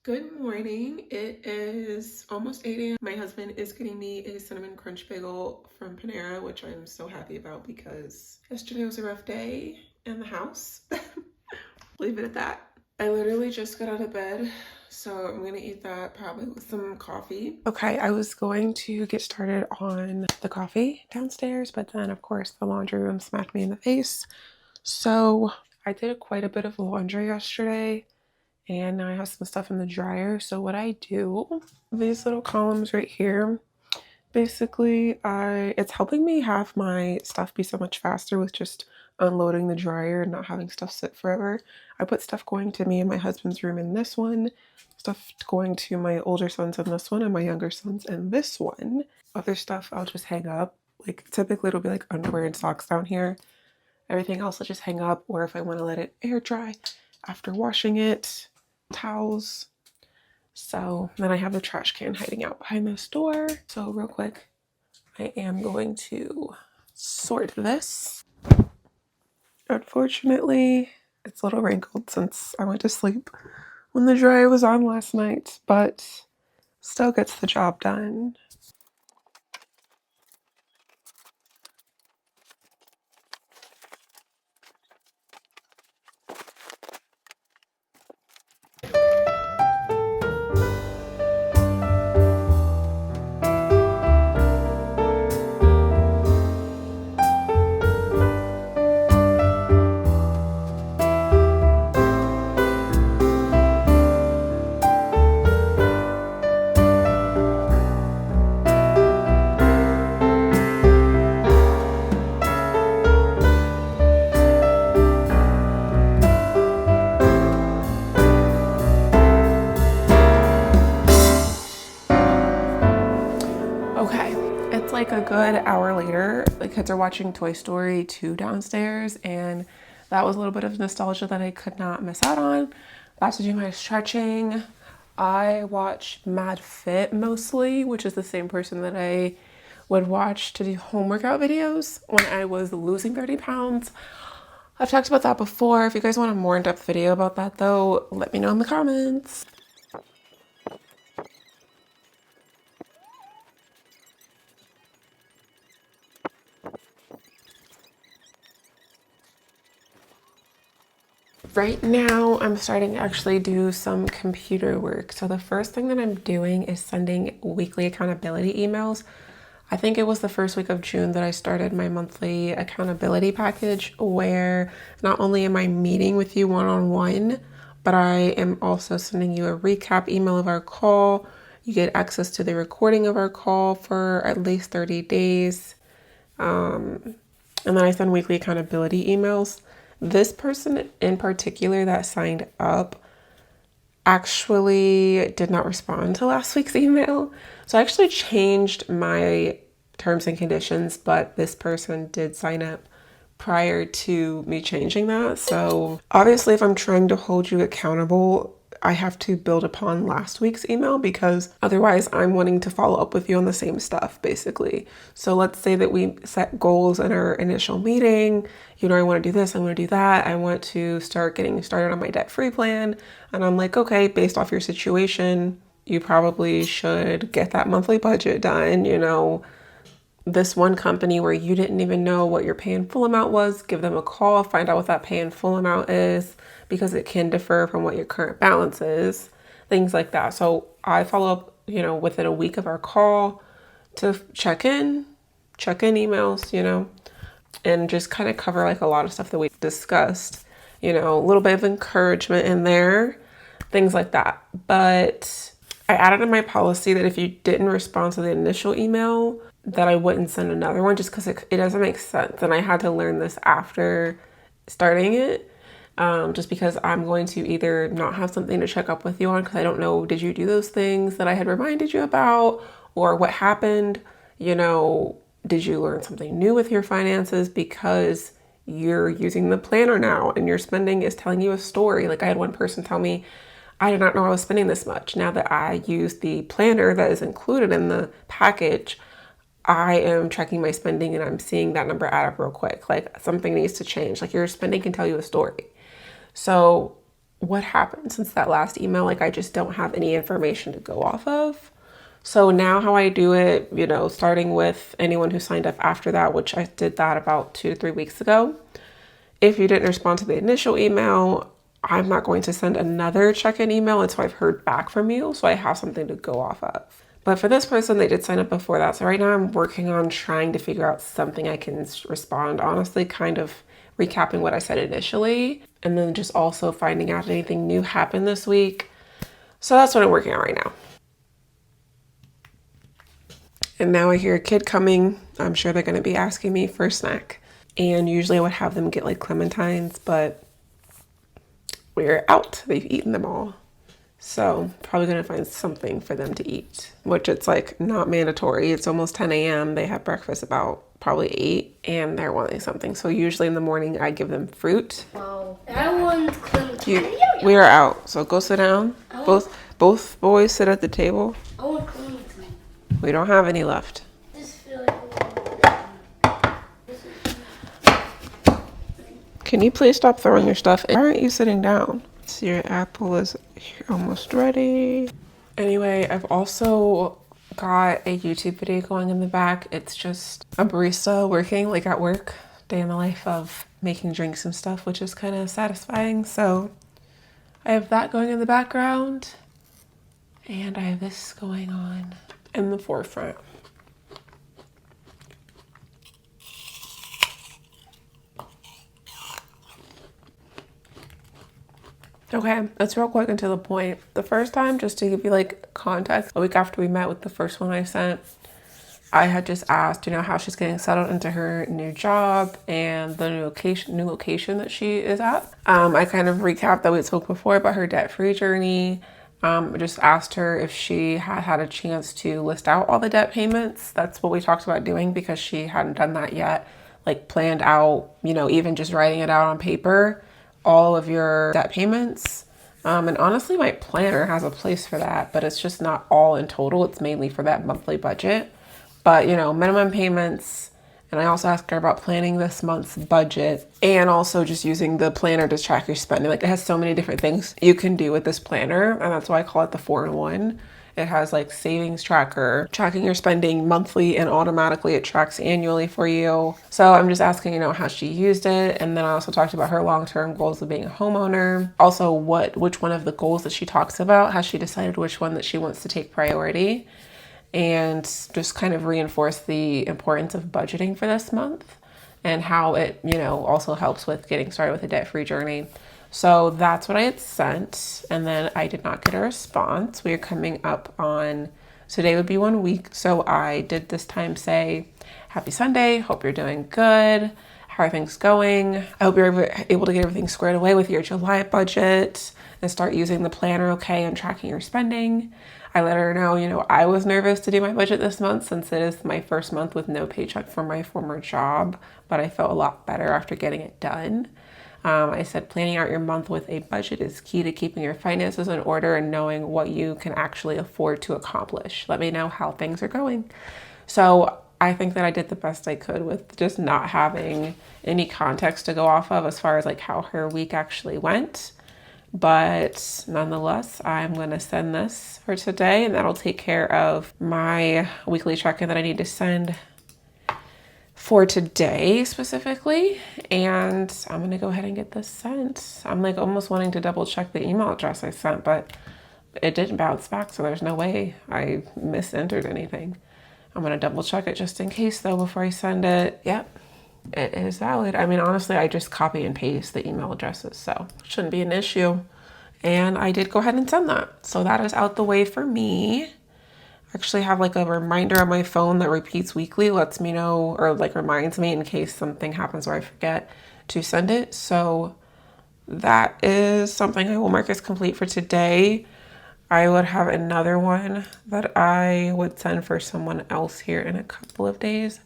Good morning. It is almost 8 a.m. My husband is getting me a cinnamon crunch bagel from Panera, which I'm so happy about because yesterday was a rough day in the house. Leave it at that. I literally just got out of bed, so I'm gonna eat that probably with some coffee. Okay, I was going to get started on the coffee downstairs, but then of course the laundry room smacked me in the face. So I did quite a bit of laundry yesterday. And now I have some stuff in the dryer. So what I do, these little columns right here, basically it's helping me have my stuff be so much faster with just unloading the dryer and not having stuff sit forever. I put stuff going to me and my husband's room in this one, stuff going to my older sons in this one, and my younger sons in this one. Other stuff I'll just hang up. Like typically it'll be like underwear and socks down here. Everything else I'll just hang up, or if I want to let it air dry after washing it, towels. So then I have the trash can hiding out behind this door. So real quick, I am going to sort this. Unfortunately, it's a little wrinkled since I went to sleep when the dryer was on last night, but still gets the job done. Okay, it's like a good hour later. The kids are watching Toy Story 2 downstairs, and that was a little bit of nostalgia that I could not miss out on. About to do my stretching. I watch Mad Fit mostly, which is the same person that I would watch to do home workout videos when I was losing 30 pounds. I've talked about that before. If you guys want a more in-depth video about that though, let me know in the comments. Right now, I'm starting to actually do some computer work. So the first thing that I'm doing is sending weekly accountability emails. I think it was the first week of June that I started my monthly accountability package where not only am I meeting with you one-on-one, but I am also sending you a recap email of our call. You get access to the recording of our call for at least 30 days. And then I send weekly accountability emails. This person in particular that signed up actually did not respond to last week's email. So I actually changed my terms and conditions, but this person did sign up prior to me changing that. So obviously, if I'm trying to hold you accountable, I have to build upon last week's email because otherwise I'm wanting to follow up with you on the same stuff, basically. So let's say that we set goals in our initial meeting. I want to do this, I want to do that. I want to start getting started on my debt-free plan. And I'm like, okay, based off your situation, you probably should get that monthly budget done, this one company where you didn't even know what your pay in full amount was, give them a call, find out what that pay in full amount is because it can differ from what your current balance is, things like that. So I follow up, within a week of our call to check in emails, and just kind of cover like a lot of stuff that we discussed, a little bit of encouragement in there, things like that. But I added in my policy that if you didn't respond to the initial email, that I wouldn't send another one just because it doesn't make sense. And I had to learn this after starting it, just because I'm going to either not have something to check up with you on because I don't know, did you do those things that I had reminded you about, or what happened? Did you learn something new with your finances because you're using the planner now and your spending is telling you a story? Like I had one person tell me, I did not know I was spending this much. Now that I use the planner that is included in the package, I am tracking my spending and I'm seeing that number add up real quick. Like something needs to change. Like your spending can tell you a story. So what happened since that last email. Like, I just don't have any information to go off of. So now how I do it, you know, starting with anyone who signed up after that, which I did that about 2 to 3 weeks ago. If you didn't respond to the initial email, I'm not going to send another check-in email until I've heard back from you, so I have something to go off of. But for this person, they did sign up before that. So right now I'm working on trying to figure out something I can respond. Honestly, kind of recapping what I said initially, and then just also finding out if anything new happened this week. So that's what I'm working on right now. And now I hear a kid coming. I'm sure they're going to be asking me for a snack. And usually I would have them get like clementines, but we're out. They've eaten them all. So probably going to find something for them to eat, which it's like not mandatory. It's almost 10 a.m. They had breakfast about probably 8 and they're wanting something. So usually in the morning I give them fruit. Wow. I want clementine. We are out. So go sit down. Both boys sit at the table. I want clementine. We don't have any left. Can you please stop throwing your stuff? Why aren't you sitting down? So your apple is almost ready. Anyway, I've also got a YouTube video going in the back. It's just a barista working like at work, day in the life of making drinks and stuff, which is kind of satisfying. So I have that going in the background and I have this going on in the forefront. Okay, let's real quick and to the point. The first time, just to give you like context, a week after we met with the first one I sent, I had just asked, you know, how she's getting settled into her new job and the new location that she is at. I kind of recapped that we spoke before about her debt-free journey. I just asked her if she had had a chance to list out all the debt payments. That's what we talked about doing because she hadn't done that yet, like planned out, you know, even just writing it out on paper, all of your debt payments. And honestly, my planner has a place for that, but it's just not all in total. It's mainly for that monthly budget. But, you know, minimum payments. And I also asked her about planning this month's budget and also just using the planner to track your spending. Like, it has so many different things you can do with this planner. And that's why I call it the 4-in-1. It has like savings tracker, tracking your spending monthly, and automatically it tracks annually for you. So I'm just asking, you know, how she used it. And then I also talked about her long-term goals of being a homeowner. Also, which one of the goals that she talks about, has she decided which one that she wants to take priority? And just kind of reinforce the importance of budgeting for this month and how it, you know, also helps with getting started with a debt-free journey. So that's what I had sent, and then I did not get a response. We are coming up on, today would be 1 week. So I did this time say, happy Sunday, hope you're doing good. How are things going? I hope you're able to get everything squared away with your July budget and start using the planner okay and tracking your spending. I let her know, you know, I was nervous to do my budget this month since it is my first month with no paycheck from my former job, but I felt a lot better after getting it done. I said planning out your month with a budget is key to keeping your finances in order and knowing what you can actually afford to accomplish. Let me know how things are going. So I think that I did the best I could with just not having any context to go off of as far as like how her week actually went. But nonetheless, I'm going to send this for today, and that'll take care of my weekly check-in that I need to send for today specifically. And I'm going to go ahead and get this sent. I'm like almost wanting to double check the email address I sent, but it didn't bounce back, so there's no way I misentered anything. I'm going to double check it just in case though before I send it. Yep, it is valid. I mean, honestly, I just copy and paste the email addresses, so it shouldn't be an issue. And I did go ahead and send that. So that is out the way for me. I actually have like a reminder on my phone that repeats weekly, lets me know, or like reminds me in case something happens where I forget to send it. So that is something I will mark as complete for today. I would have another one that I would send for someone else here in a couple of days.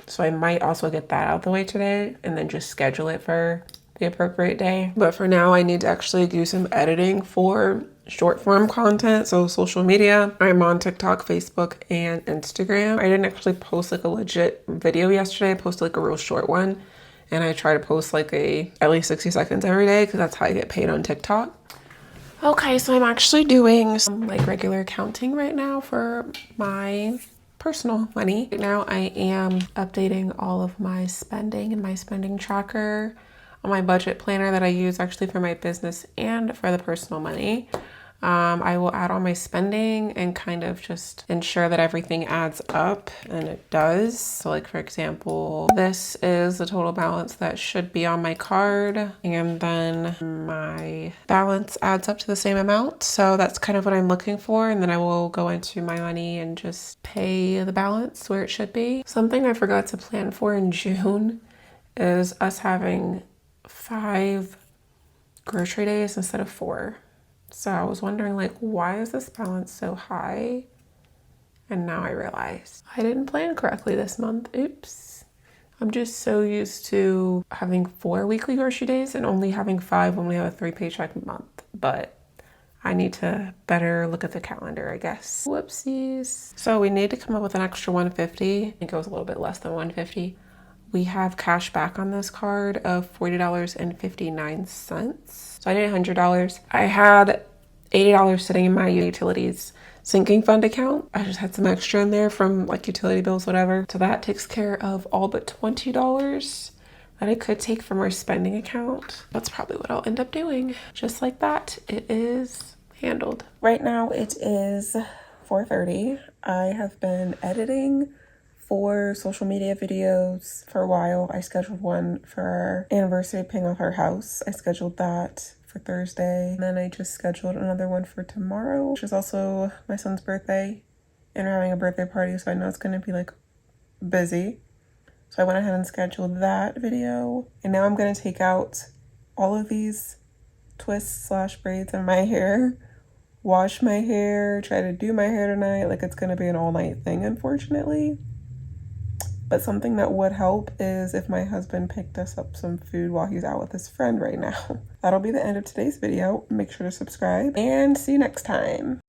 So I might also get that out the way today and then just schedule it for the appropriate day. But for now, I need to actually do some editing for short form content. So social media, I'm on TikTok, Facebook, and Instagram. I didn't actually post like a legit video yesterday. I posted like a real short one And I try to post like at least 60 seconds every day because that's how I get paid on TikTok. Okay, so I'm actually doing some like regular accounting right now for my personal money. Right now I am updating all of my spending in my spending tracker on my budget planner that I use actually for my business and for the personal money. I will add all my spending and kind of just ensure that everything adds up, and it does. So like, for example, this is the total balance that should be on my card, and then my balance adds up to the same amount. So that's kind of what I'm looking for. And then I will go into my money and just pay the balance where it should be. Something I forgot to plan for in June is us having 5 grocery days instead of 4. So I was wondering, like, why is this balance so high? And now I realize I didn't plan correctly this month. Oops. I'm just so used to having 4 weekly grocery days and only having 5 when we have a 3 paycheck month. But I need to better look at the calendar, I guess. Whoopsies. So we need to come up with an extra $150. I think it was a little bit less than $150. We have cash back on this card of $40.59. So I need $100. I had $80 sitting in my utilities sinking fund account. I just had some extra in there from like utility bills, whatever. So that takes care of all but $20 that I could take from our spending account. That's probably what I'll end up doing. Just like that, it is handled. Right now it is 4:30. I have been editing 4 social media videos for a while. I scheduled one for our anniversary paying off our house. I scheduled that for Thursday. And then I just scheduled another one for tomorrow, which is also my son's birthday. And we're having a birthday party, so I know it's going to be like busy. So I went ahead and scheduled that video. And now I'm going to take out all of these twists / braids in my hair, wash my hair, try to do my hair tonight. Like, it's going to be an all-night thing, unfortunately. But something that would help is if my husband picked us up some food while he's out with his friend right now. That'll be the end of today's video. Make sure to subscribe and see you next time.